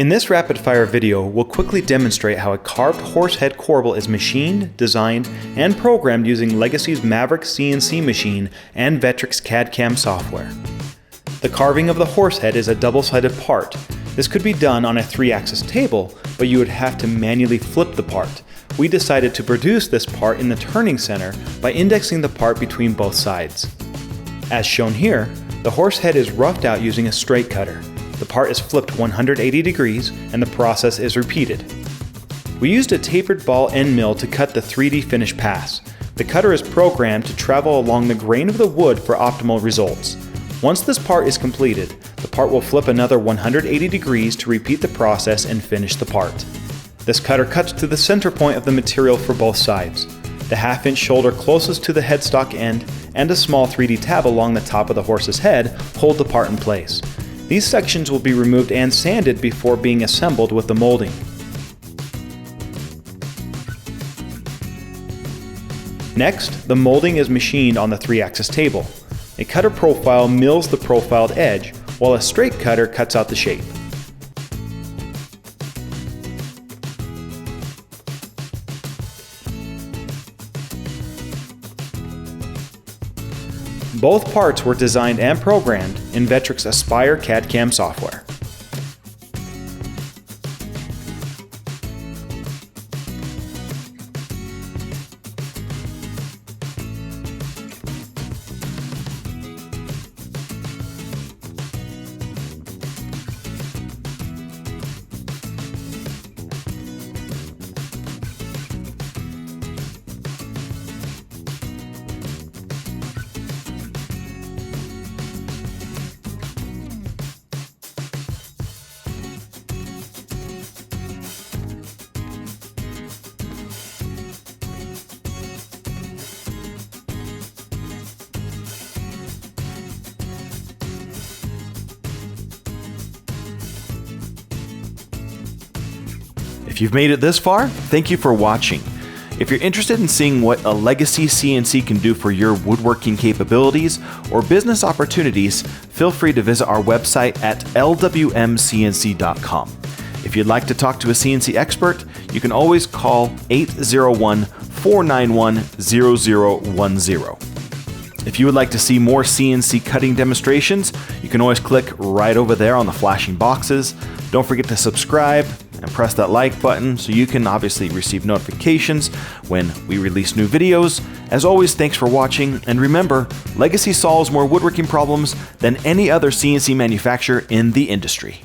In this rapid-fire video, we'll quickly demonstrate how a carved horsehead corbel is machined, designed, and programmed using Legacy's Maverick CNC machine and Vectric's CAD/CAM software. The carving of the horsehead is a double-sided part. This could be done on a 3-axis table, but you would have to manually flip the part. We decided to produce this part in the turning center by indexing the part between both sides. As shown here, the horsehead is roughed out using a straight cutter. The part is flipped 180 degrees and the process is repeated. We used a tapered ball end mill to cut the 3D finish pass. The cutter is programmed to travel along the grain of the wood for optimal results. Once this part is completed, the part will flip another 180 degrees to repeat the process and finish the part. This cutter cuts to the center point of the material for both sides. The 1/2-inch shoulder closest to the headstock end and a small 3D tab along the top of the horse's head hold the part in place. These sections will be removed and sanded before being assembled with the molding. Next, the molding is machined on the 3-axis table. A cutter profile mills the profiled edge, while a straight cutter cuts out the shape. Both parts were designed and programmed in Vectric's Aspire CAD/CAM software. If you've made it this far, thank you for watching. If you're interested in seeing what a Legacy CNC can do for your woodworking capabilities or business opportunities, feel free to visit our website at lwmcnc.com. If you'd like to talk to a CNC expert, you can always call 801-491-0010. If you would like to see more CNC cutting demonstrations, you can always click right over there on the flashing boxes. Don't forget to subscribe and press that like button so you can obviously receive notifications when we release new videos. As always, thanks for watching, and remember, Legacy solves more woodworking problems than any other CNC manufacturer in the industry.